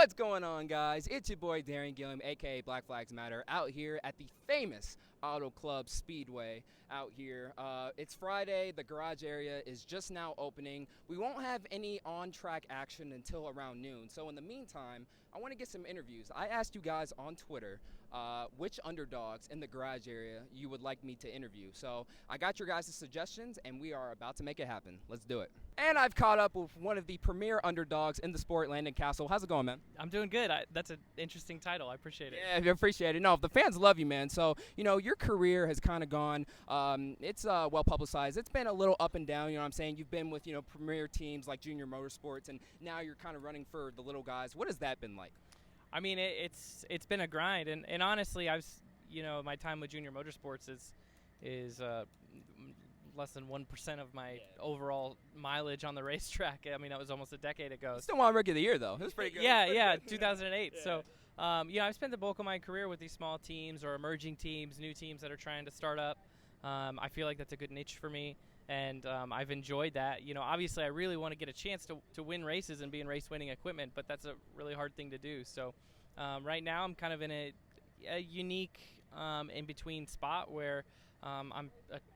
What's going on, guys? It's your boy Darren Gilliam, aka Black Flags Matter, out here at the famous Auto Club Speedway out here. It's Friday. The garage area is just now opening. We won't have any on-track action until around noon. So in the meantime, I want to get some interviews. I asked you guys on Twitter which underdogs in the garage area you would like me to interview. So I got your guys' suggestions, and we are about to make it happen. Let's do it. And I've caught up with one of the premier underdogs in the sport, Landon Cassill. How's it going, man? I'm doing good. That's an interesting title. I appreciate it. Yeah, I appreciate it. No, the fans love you, man. So, your career has kind of gone, it's well publicized. It's been a little up and down, you know what I'm saying? You've been with, premier teams like Junior Motorsports, and now you're kind of running for the little guys. What has that been like? I mean, it's been a grind, and honestly, my time with Junior Motorsports is less than 1% of my overall mileage on the racetrack. I mean, that was almost a decade ago. Still won Rookie of the Year, though. It was pretty good. Yeah, 2008. Yeah. So, I've spent the bulk of my career with these small teams or emerging teams, new teams that are trying to start up. I feel like that's a good niche for me, and I've enjoyed that. Obviously, I really want to get a chance to win races and be in race-winning equipment, but that's a really hard thing to do. So, right now, I'm kind of in a unique in-between spot where I'm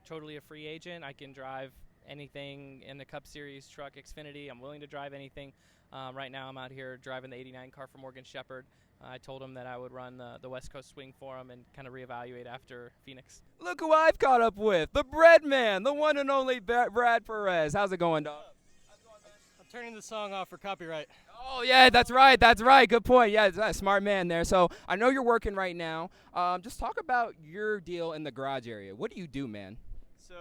totally a free agent. I can drive anything in the Cup Series truck, Xfinity. I'm willing to drive anything. Right now I'm out here driving the 89 car for Morgan Shepherd. I told him that I would run the West Coast swing for him and kind of reevaluate after Phoenix. Look who I've caught up with, the bread man, the one and only Brad Perez. How's it going, dog? I'm turning the song off for copyright. Oh, yeah, that's right. Good point. Yeah, that's a smart man there. So I know you're working right now. Just talk about your deal in the garage area. What do you do, man? So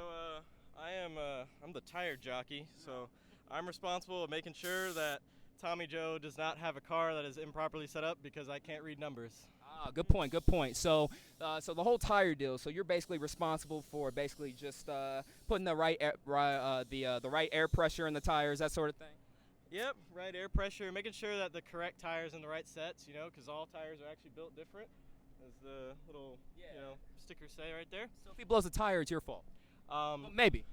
I'm the tire jockey. So I'm responsible for making sure that Tommy Joe does not have a car that is improperly set up because I can't read numbers. Good point. So the whole tire deal. So you're basically responsible for just putting the right the right air pressure in the tires, that sort of thing. Yep, right air pressure, making sure that the correct tires in the right sets, because all tires are actually built different, as the little, stickers say right there. So if he blows a tire, it's your fault. Well, maybe.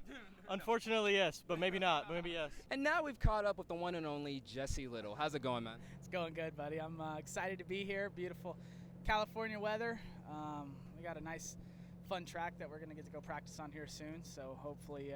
Unfortunately, yes, but maybe not. Maybe yes. And now we've caught up with the one and only Jesse Little. How's it going, man? It's going good, buddy. I'm excited to be here. Beautiful California weather. We got a nice, fun track that we're going to get to go practice on here soon, so hopefully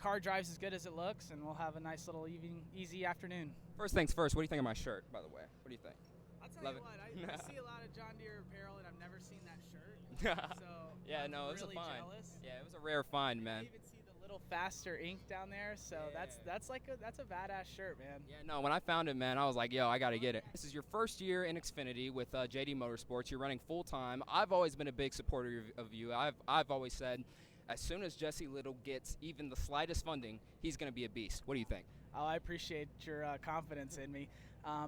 car drives as good as it looks, and we'll have a nice little easy afternoon. First things first, what do you think of my shirt, by the way? What do you think? I'll tell you what, I see a lot of John Deere apparel, and I've never seen that shirt. So yeah, no, it was really a find. Jealous. Yeah, it was a rare find, man. You even see the little faster ink down there, so that's a badass shirt, man. Yeah, no, when I found it, man, I was like, yo, I got to get it. This is your first year in Xfinity with JD Motorsports. You're running full-time. I've always been a big supporter of you. I've always said, as soon as Jesse Little gets even the slightest funding, he's going to be a beast. What do you think? Oh, I appreciate your confidence in me.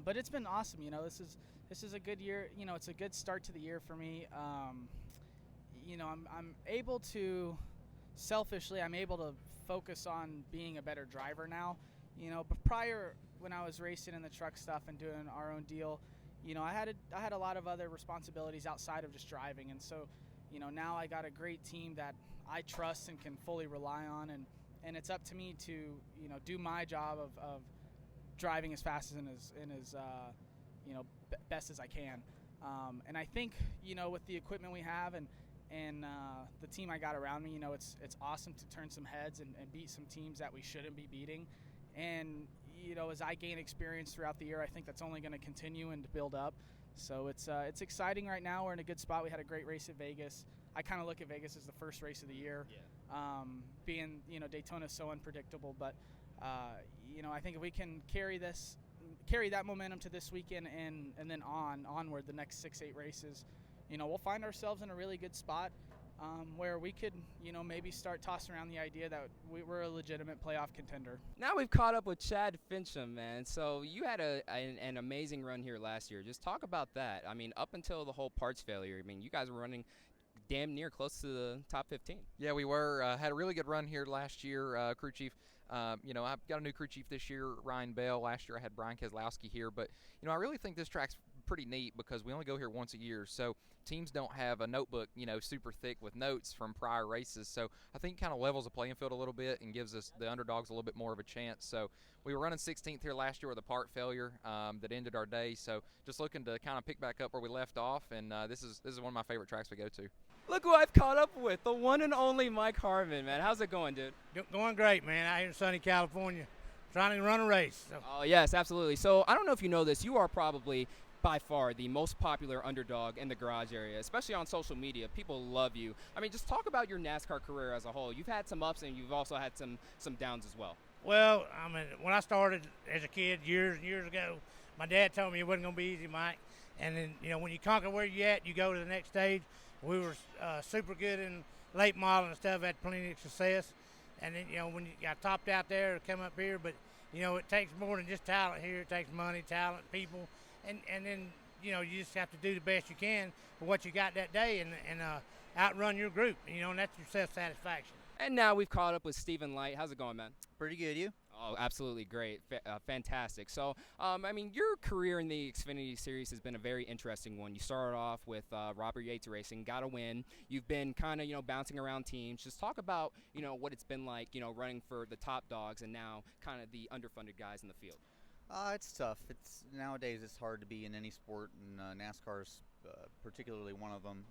But it's been awesome. This is a good year. It's a good start to the year for me. I'm able to, selfishly, I'm able to focus on being a better driver now. But prior, when I was racing in the truck stuff and doing our own deal, I had a lot of other responsibilities outside of just driving. And so, now I got a great team that I trust and can fully rely on, and it's up to me to do my job of driving as fast and as best as I can. And I think with the equipment we have and the team I got around me, it's awesome to turn some heads and beat some teams that we shouldn't be beating. And as I gain experience throughout the year, I think that's only going to continue and to build up. So it's exciting right now. We're in a good spot. We had a great race at Vegas. I kind of look at Vegas as the first race of the year, being Daytona's so unpredictable. But I think if we can carry that momentum to this weekend and then onward the next 6-8 races, we'll find ourselves in a really good spot where we could maybe start tossing around the idea that we're a legitimate playoff contender. Now we've caught up with Chad Fincham, man. So you had an amazing run here last year. Just talk about that. I mean, up until the whole parts failure, you guys were running damn near close to the top 15. Yeah, we were. Had a really good run here last year, crew chief. I've got a new crew chief this year, Ryan Bell. Last year I had Brian Keselowski here. But, I really think this track's pretty neat because we only go here once a year. So teams don't have a notebook, super thick with notes from prior races. So I think kind of levels the playing field a little bit and gives us the underdogs a little bit more of a chance. So we were running 16th here last year with a part failure that ended our day. So just looking to kind of pick back up where we left off. And this is one of my favorite tracks we go to. Look who I've caught up with, the one and only Mike Harmon, man. How's it going, dude? Going great, man. Out here in sunny California, trying to run a race. So. Oh, yes, absolutely. So I don't know if you know this. You are probably by far the most popular underdog in the garage area, especially on social media. People love you. I mean, just talk about your NASCAR career as a whole. You've had some ups and you've also had some downs as well. Well, I mean, when I started as a kid years and years ago, my dad told me it wasn't going to be easy, Mike. And then, when you conquer where you're at, you go to the next stage. We were super good in late model and stuff, had plenty of success. And then, when you got topped out there to come up here, but, it takes more than just talent here. It takes money, talent, people. And then, you just have to do the best you can for what you got that day and outrun your group, and that's your self-satisfaction. And now we've caught up with Stephen Leight. How's it going, man? Pretty good, you? Oh, absolutely great. Fantastic. So, your career in the Xfinity Series has been a very interesting one. You started off with Robert Yates Racing, got a win. You've been kind of, bouncing around teams. Just talk about, what it's been like, running for the top dogs and now kind of the underfunded guys in the field. It's tough. Nowadays it's hard to be in any sport, and NASCAR's particularly one of them.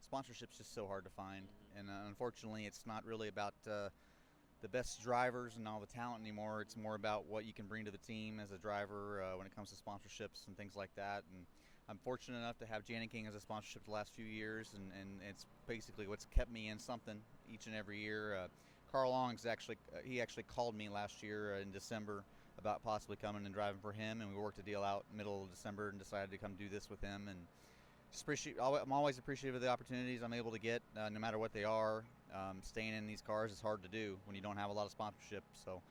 Sponsorship's just so hard to find, and unfortunately it's not really about the best drivers and all the talent anymore. It's more about what you can bring to the team as a driver when it comes to sponsorships and things like that. And I'm fortunate enough to have Janet King as a sponsorship the last few years, and it's basically what's kept me in something each and every year. Carl Long's actually called me last year in December about possibly coming and driving for him, and we worked a deal out middle of December and decided to come do this with him. And I'm always appreciative of the opportunities I'm able to get, no matter what they are. Staying in these cars is hard to do when you don't have a lot of sponsorship. So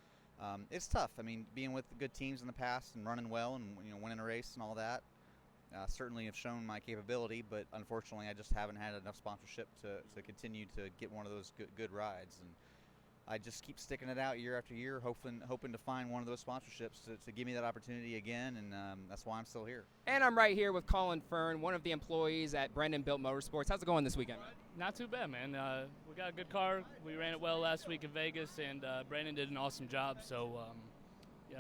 it's tough. I mean, being with good teams in the past and running well and winning a race and all that certainly have shown my capability, but unfortunately I just haven't had enough sponsorship to continue to get one of those good rides. And I just keep sticking it out year after year, hoping to find one of those sponsorships to give me that opportunity again, and that's why I'm still here. And I'm right here with Colin Fern, one of the employees at Brendan Built Motorsports. How's it going this weekend? Not too bad, man. We got a good car. We ran it well last week in Vegas, and Brandon did an awesome job. So,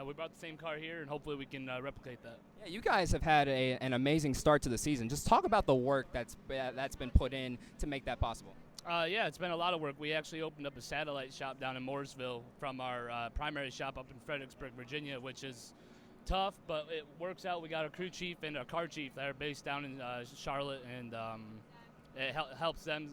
we brought the same car here, and hopefully we can replicate that. Yeah, you guys have had an amazing start to the season. Just talk about the work that's been put in to make that possible. It's been a lot of work. We actually opened up a satellite shop down in Mooresville from our primary shop up in Fredericksburg, Virginia, which is tough, but it works out. We got a crew chief and a car chief that are based down in Charlotte, and it helps them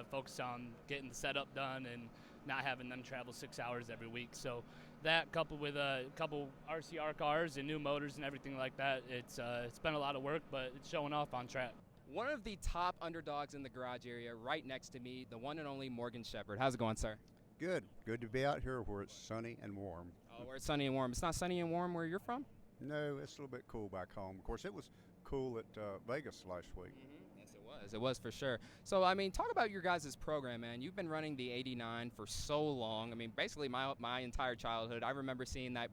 focus on getting the setup done and not having them travel 6 hours every week. So that, coupled with a couple RCR cars and new motors and everything like that, it's been a lot of work, but it's showing off on track. One of the top underdogs in the garage area right next to me, the one and only Morgan Shepherd. How's it going, sir? Good. Good to be out here where it's sunny and warm. Oh, where it's sunny and warm. It's not sunny and warm where you're from? No, it's a little bit cool back home. Of course, it was cool at Vegas last week. Mm-hmm. Yes, it was. It was for sure. So, talk about your guys' program, man. You've been running the 89 for so long. Basically my entire childhood. I remember seeing that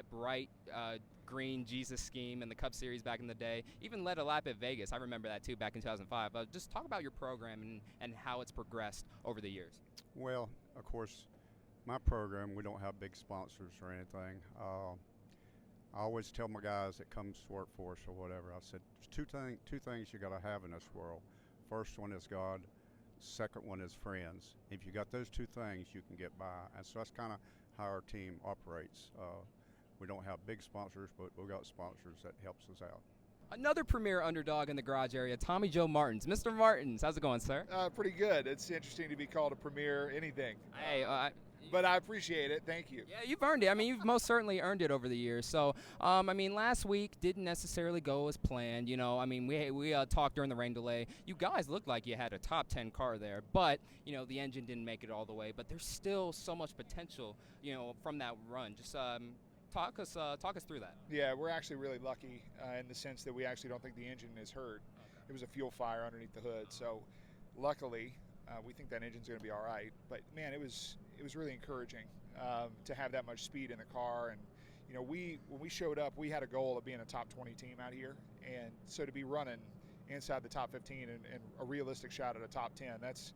bright green Jesus scheme in the Cup Series back in the day. Even led a lap at Vegas. I remember that too back in 2005. Just talk about your program and how it's progressed over the years. Well, of course, my program, we don't have big sponsors or anything. I always tell my guys that comes to work for us or whatever, I said, there's two things you got to have in this world. First one is God. Second one is friends. If you got those two things, you can get by. And so that's kind of how our team operates. We don't have big sponsors, but we've got sponsors that helps us out. Another premier underdog in the garage area, Tommy Joe Martins. Mr. Martins, how's it going, sir? Pretty good. It's interesting to be called a premier anything. Hey, but I appreciate it. Thank you. Yeah, you've earned it. You've most certainly earned it over the years. So, last week didn't necessarily go as planned. We talked during the rain delay. You guys looked like you had a top 10 car there, but, the engine didn't make it all the way. But there's still so much potential, from that run. Just talk us through that. Yeah, we're actually really lucky in the sense that we actually don't think the engine is hurt. Okay. It was a fuel fire underneath the hood. So, luckily, We think that engine's going to be all right. But man, it was really encouraging to have that much speed in the car. And you know, when we showed up, we had a goal of being a top 20 team out here, and so to be running inside the top 15 and a realistic shot at a top 10, that's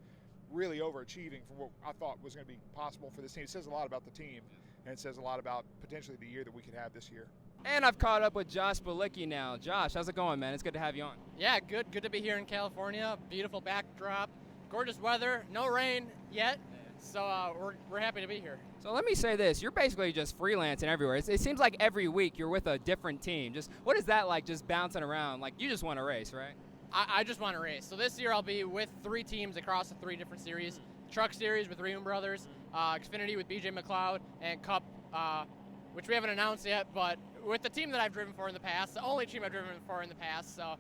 really overachieving from what I thought was going to be possible for this team. It says a lot about the team, and it says a lot about potentially the year that we could have this year. And I've caught up with Josh Palicki now. Josh, how's it going, man? It's good to have you on. Yeah, good to be here in California. Beautiful backdrop, gorgeous weather, no rain yet, so we're happy to be here. So let me say this. You're basically just freelancing everywhere. It seems like every week you're with a different team. Just what is that like, just bouncing around? Like, you just want to race, right? I just want to race. So this year I'll be with 3 teams across the 3 different series. Truck Series with Riemann Brothers, Xfinity with BJ McLeod, and Cup, which we haven't announced yet, but with the team that I've driven for in the past, the only team I've driven for in the past. So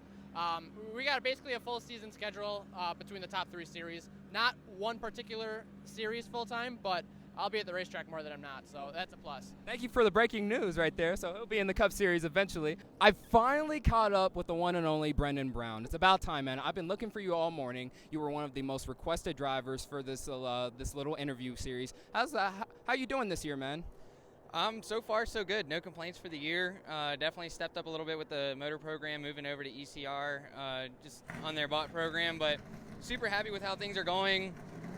we got basically a full season schedule between the top 3 series. Not one particular series full-time, but I'll be at the racetrack more than I'm not, so that's a plus. Thank you for the breaking news right there. So he'll be in the Cup Series eventually. I finally caught up with the one and only Brendan Brown. It's about time, man. I've been looking for you all morning. You were one of the most requested drivers for this this little interview series. How you doing this year, man? So far, so good. No complaints for the year. Definitely stepped up a little bit with the motor program, moving over to ECR, just on their bot program, but super happy with how things are going.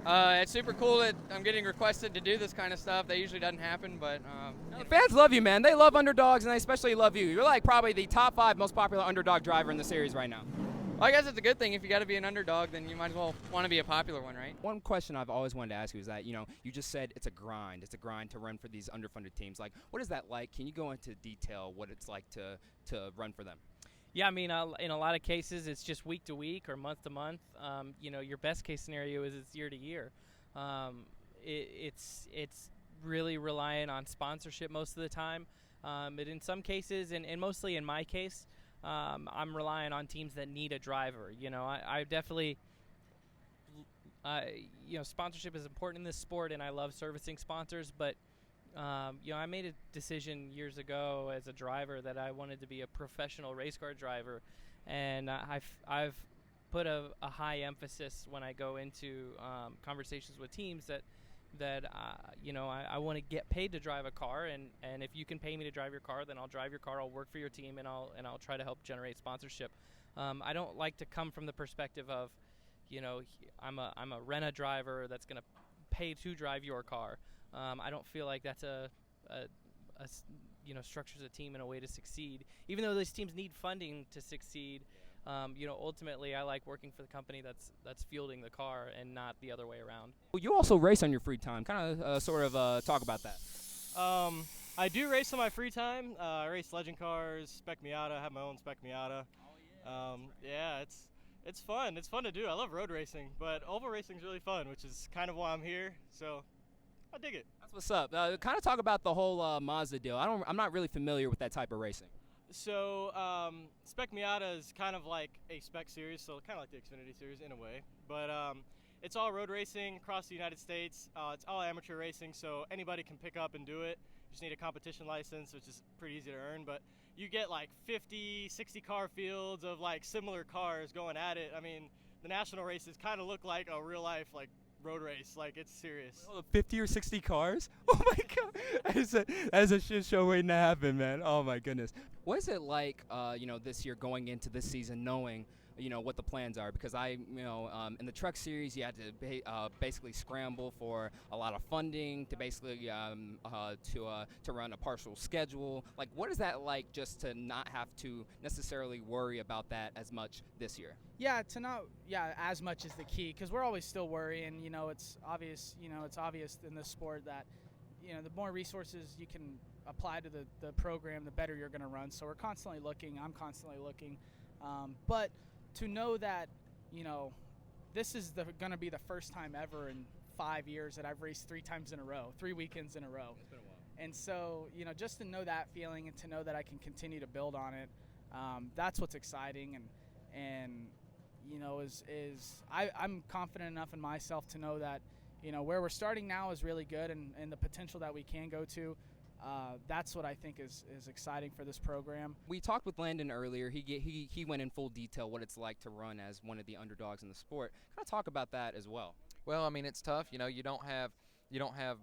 It's super cool that I'm getting requested to do this kind of stuff. That usually doesn't happen, but the fans love you, man. They love underdogs, and they especially love you. You're like probably the top 5 most popular underdog driver in the series right now. Well, I guess it's a good thing. If you got to be an underdog, then you might as well want to be a popular one, right? One question I've always wanted to ask you is that, you know, you just said it's a grind. It's a grind to run for these underfunded teams. Like, what is that like? Can you go into detail what it's like to run for them? Yeah, I mean, in a lot of cases, it's just week to week or month to month. You know, your best case scenario is it's year to year. It's really reliant on sponsorship most of the time. But in some cases, and mostly in my case, I'm relying on teams that need a driver. You know, I definitely, you know, sponsorship is important in this sport, and I love servicing sponsors. But, you know, I made a decision years ago as a driver that I wanted to be a professional race car driver, and I've put a high emphasis when I go into conversations with teams that you know, I want to get paid to drive a car, and if you can pay me to drive your car, then I'll drive your car. I'll work for your team, and I'll try to help generate sponsorship. I don't like to come from the perspective of, you know, I'm a rent-a driver that's going to pay to drive your car. I don't feel like that's a you know, structures a team in a way to succeed. Even though these teams need funding to succeed, you know, ultimately I like working for the company that's fielding the car and not the other way around. Well, you also race on your free time. Kind of sort of talk about that. I do race on my free time. I race legend cars, Spec Miata, have my own Spec Miata. Yeah, it's fun. It's fun to do. I love road racing, but oval racing is really fun, which is kind of why I'm here. So I dig it. That's what's up. Kind of talk about the whole Mazda deal. I'm not really familiar with that type of racing. So Spec Miata is kind of like a spec series, so kind of like the Xfinity series in a way. But it's all road racing across the United States. It's all amateur racing, so anybody can pick up and do it. You just need a competition license, which is pretty easy to earn. But you get like 50, 60 car fields of like similar cars going at it. I mean, the national races kind of look like a real life like road race. Like, it's serious. 50 or 60 cars? Oh my god, that is a shit show waiting to happen, man. Oh my goodness. What is it like, you know, this year going into this season, knowing, you know, what the plans are? Because in the truck series, you had to basically scramble for a lot of funding to basically to run a partial schedule. Like, what is that like, just to not have to necessarily worry about that as much this year? Yeah, as much is the key, because we're always still worrying. You know, it's obvious. You know, it's obvious in this sport that, you know, the more resources you can apply to the program, the better you're going to run. So we're constantly looking. I'm constantly looking, but to know that, you know, this is going to be the first time ever in 5 years that I've raced 3 times in a row, 3 weekends in a row. It's been a while. And so, you know, just to know that feeling and to know that I can continue to build on it, that's what's exciting. And you know, I'm confident enough in myself to know that, you know, where we're starting now is really good, and the potential that we can go to, That's what I think is exciting for this program. We talked with Landon earlier. He went in full detail what it's like to run as one of the underdogs in the sport. Kind of talk about that as well. Well, I mean, it's tough. You know, you don't have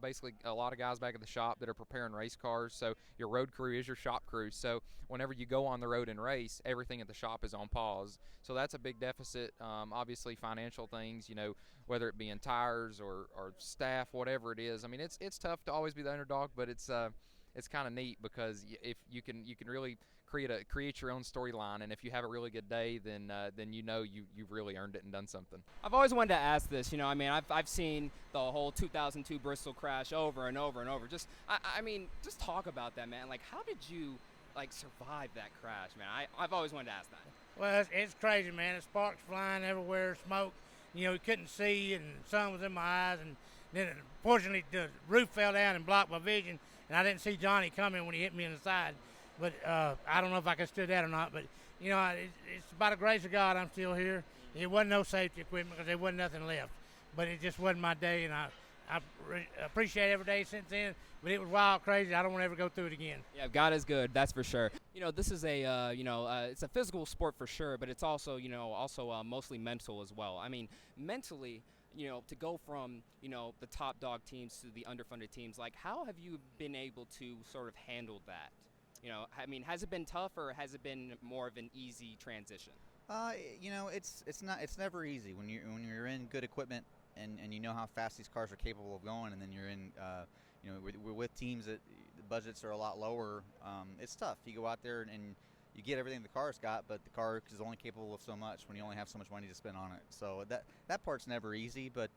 basically a lot of guys back at the shop that are preparing race cars, so your road crew is your shop crew. So whenever you go on the road and race, everything at the shop is on pause. So that's a big deficit. Obviously, financial things, you know, whether it be in tires or staff, whatever it is. I mean, it's tough to always be the underdog, but it's kind of neat because if you can really create your own storyline, and if you have a really good day, then you know you've really earned it and done something. I've always wanted to ask this. You know, I mean, I've seen the whole 2002 Bristol Crash over and over and over. Just just talk about that, man. Like, how did you survive that crash, man? I've always wanted to ask that. Well, it's crazy, man. The sparks flying everywhere, smoke. You know, you couldn't see, and the sun was in my eyes, and then fortunately the roof fell down and blocked my vision, and I didn't see Johnny coming when he hit me in the side. But I don't know if I could stood that or not. But, you know, it's by the grace of God I'm still here. It wasn't no safety equipment because there wasn't nothing left. But it just wasn't my day, and I appreciate every day since then. But it was wild, crazy. I don't want to ever go through it again. Yeah, God is good. That's for sure. You know, this is it's a physical sport for sure, but it's also, mostly mental as well. I mean, mentally, you know, to go from, the top dog teams to the underfunded teams, like, how have you been able to sort of handle that? You know, I mean, has it been tough or has it been more of an easy transition? You know, it's never easy when you're in good equipment and you know how fast these cars are capable of going, and then you're in we're with teams that the budgets are a lot lower. It's tough. You go out there and you get everything the car's got, but the car is only capable of so much when you only have so much money to spend on it. So that part's never easy, but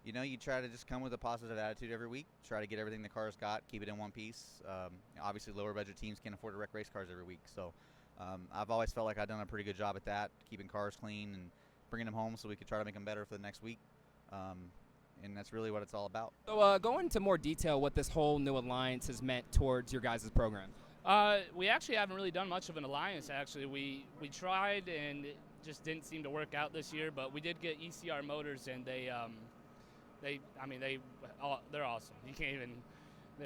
you know, you try to just come with a positive attitude every week, try to get everything the car's got, keep it in one piece. Obviously, lower budget teams can't afford to wreck race cars every week. So I've always felt like I've done a pretty good job at that, keeping cars clean and bringing them home so we could try to make them better for the next week. And that's really what it's all about. So go into more detail what this whole new alliance has meant towards your guys' program. We actually haven't really done much of an alliance, actually. We tried, and it just didn't seem to work out this year, but we did get ECR Motors, and they're awesome. You can't even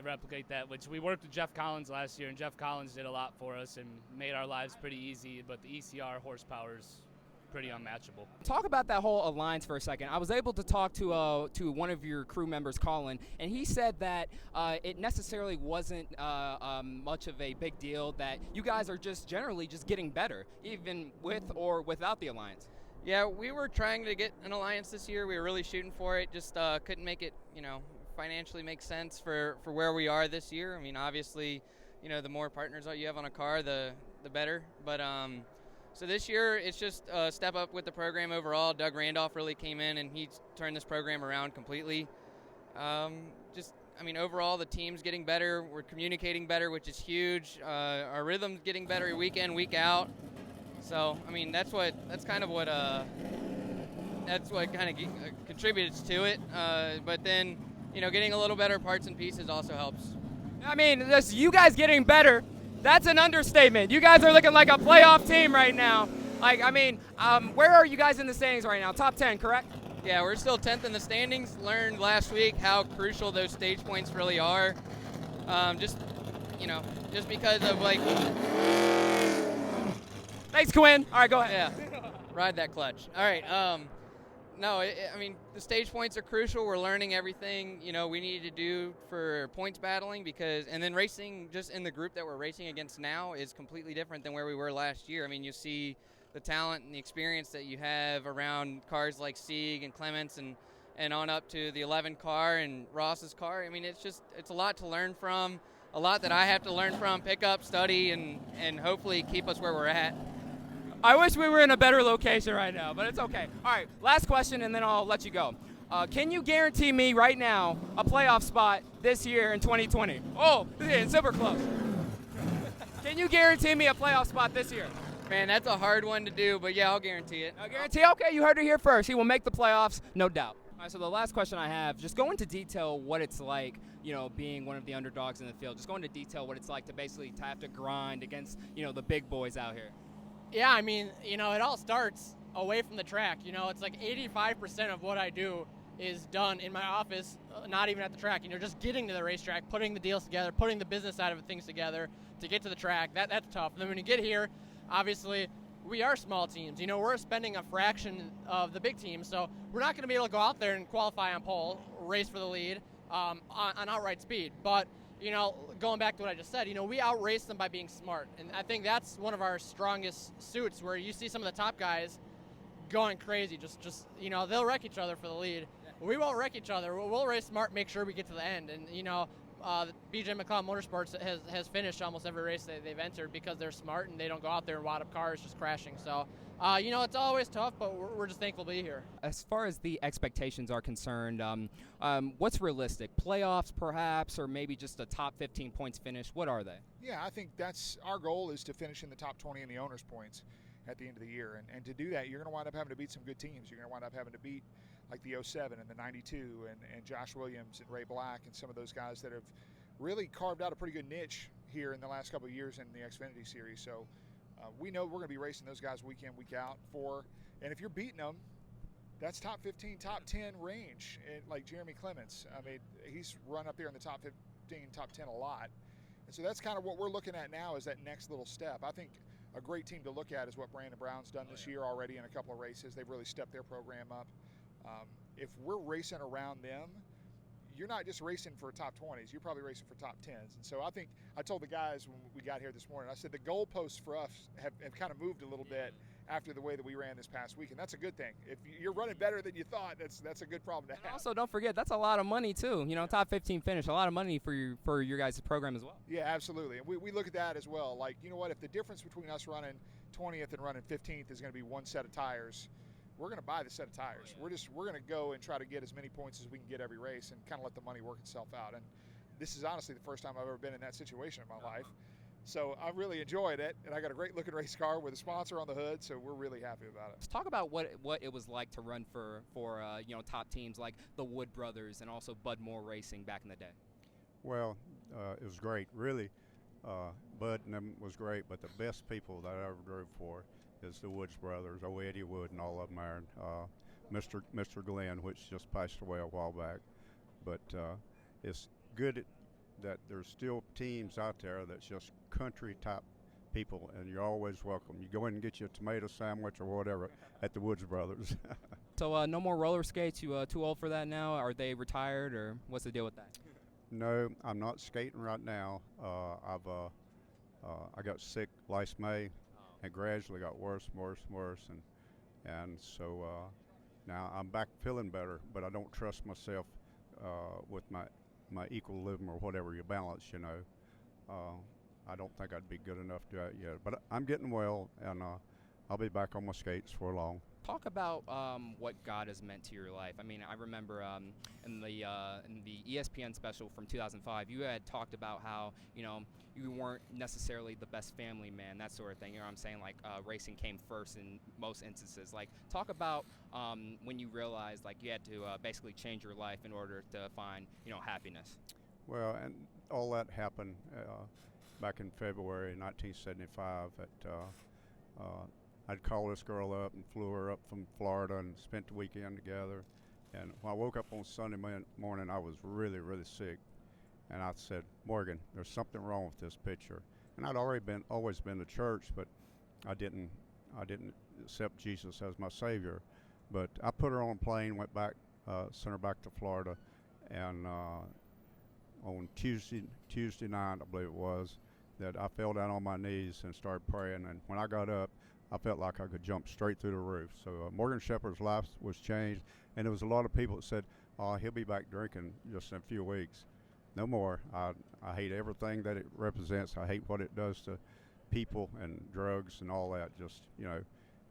replicate that, which we worked with Jeff Collins last year, and Jeff Collins did a lot for us and made our lives pretty easy, but the ECR horsepower is pretty unmatchable. Talk about that whole alliance for a second. I was able to talk to one of your crew members, Colin, and he said that it necessarily wasn't much of a big deal, that you guys are just generally just getting better, even with or without the alliance. Yeah, we were trying to get an alliance this year. We were really shooting for it, just couldn't make it, financially make sense for where we are this year. I mean, obviously, the more partners you have on a car, the better. But so this year, it's just a step up with the program overall. Doug Randolph really came in, and he turned this program around completely. Overall, the team's getting better. We're communicating better, which is huge. Our rhythm's getting better week in, week out. So, I mean, that's kind of what contributes to it. But then, getting a little better parts and pieces also helps. I mean, you guys getting better, that's an understatement. You guys are looking like a playoff team right now. Where are you guys in the standings right now? Top 10, correct? Yeah, we're still 10th in the standings. Learned last week how crucial those stage points really are. Just because of Thanks, Quinn. All right, go ahead. Yeah, ride that clutch. All right. The stage points are crucial. We're learning everything, we need to do for points battling and then racing just in the group that we're racing against now is completely different than where we were last year. I mean, you see the talent and the experience that you have around cars like Sieg and Clements and on up to the 11 car and Ross's car. I mean, it's a lot to learn from, a lot that I have to learn from, pick up, study, and hopefully keep us where we're at. I wish we were in a better location right now, but it's okay. All right, last question, and then I'll let you go. Can you guarantee me right now a playoff spot this year in 2020? Oh, it's super close. Can you guarantee me a playoff spot this year? Man, that's a hard one to do, but yeah, I'll guarantee it. I'll guarantee? Okay, you heard it here first. He will make the playoffs, no doubt. All right, so the last question I have, just go into detail what it's like, being one of the underdogs in the field. Just go into detail what it's like to basically have to grind against, the big boys out here. Yeah, I mean, it all starts away from the track. It's like 85% of what I do is done in my office, not even at the track. You know, just getting to the racetrack, putting the deals together, putting the business side of things together to get to the track. That's tough. And then when you get here, obviously, we are small teams. You know, we're spending a fraction of the big teams, so we're not going to be able to go out there and qualify on pole, race for the lead on outright speed. But, you know, going back to what I just said, you know, we outrace them by being smart. And I think that's one of our strongest suits, where you see some of the top guys going crazy. Just you know, they'll wreck each other for the lead. We won't wreck each other. We'll race smart, make sure we get to the end. And, you know, BJ McLeod Motorsports has finished almost every race they've entered because they're smart and they don't go out there and wad up cars just crashing. So, you know, it's always tough, but we're just thankful to be here. As far as the expectations are concerned, what's realistic? Playoffs, perhaps, or maybe just a top 15 points finish? What are they? Yeah, I think that's our goal, is to finish in the top 20 in the owners' points at the end of the year. And to do that, you're going to wind up having to beat some good teams. You're going to wind up having to beat like the 07 and the 92 and Josh Williams and Ray Black and some of those guys that have really carved out a pretty good niche here in the last couple of years in the Xfinity Series. So we know we're going to be racing those guys week in, week out and if you're beating them, that's top 15, top 10 range. And like Jeremy Clements, I mean, he's run up there in the top 15, top 10 a lot. And so that's kind of what we're looking at now, is that next little step. I think a great team to look at is what Brandon Brown's done this year already in a couple of races. They've really stepped their program up. If we're racing around them, you're not just racing for top 20s, you're probably racing for top 10s. And so I think, I told the guys when we got here this morning, I said the goalposts for us have kind of moved a little bit after the way that we ran this past week, and that's a good thing. If you're running better than you thought, that's a good problem to have. And also, don't forget, that's a lot of money too. You know, top 15 finish, a lot of money for your guys' program as well. Yeah, absolutely. And we look at that as well. Like, you know what, if the difference between us running 20th and running 15th is going to be one set of tires, we're going to buy the set of tires. We're going to go and try to get as many points as we can get every race and kind of let the money work itself out. And this is honestly the first time I've ever been in that situation in my life. So I really enjoyed it, and I got a great looking race car with a sponsor on the hood, so we're really happy about it. Let's talk about what it was like to run for you know, top teams like the Wood Brothers and also Bud Moore Racing back in the day. Well, it was great. Really, Bud and them was great, but the best people that I ever drove for is the Woods Brothers, Eddie Wood and all of them there, and Mr. Glenn, which just passed away a while back. But it's good that there's still teams out there that's just country type people, and you're always welcome. You go in and get you a tomato sandwich or whatever at the Woods Brothers. So no more roller skates? You too old for that now? Are they retired, or what's the deal with that? No, I'm not skating right now. I got sick last May. It gradually got worse, and so now I'm back feeling better, but I don't trust myself with my equilibrium or whatever you balance, you know. I don't think I'd be good enough to do that yet, but I'm getting well, and I'll be back on my skates for long. Talk about what God has meant to your life. I mean, I remember in the ESPN special from 2005, you had talked about how, you know, you weren't necessarily the best family man, that sort of thing. You know what I'm saying? Like, racing came first in most instances. Like, talk about when you realized, like, you had to basically change your life in order to find, you know, happiness. Well, and all that happened back in February 1975 I'd called this girl up and flew her up from Florida and spent the weekend together. And when I woke up on Sunday morning, I was really, really sick. And I said, Morgan, there's something wrong with this picture. And I'd always been to church, but I didn't accept Jesus as my Savior. But I put her on a plane, went back, sent her back to Florida, and on Tuesday night, I believe it was, that I fell down on my knees and started praying. And when I got up, I felt like I could jump straight through the roof. So Morgan Shepherd's life was changed, and there was a lot of people that said, oh, he'll be back drinking just in a few weeks. No more. I hate everything that it represents. I hate what it does to people and drugs and all that. Just, you know,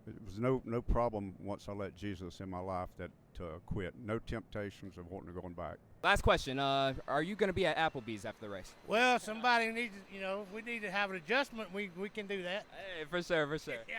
it was no problem once I let Jesus in my life that to quit. No temptations of wanting to go back. Last question. Are you going to be at Applebee's after the race? Well, somebody needs, you know, if we need to have an adjustment, we can do that. Hey, for sure. Yeah.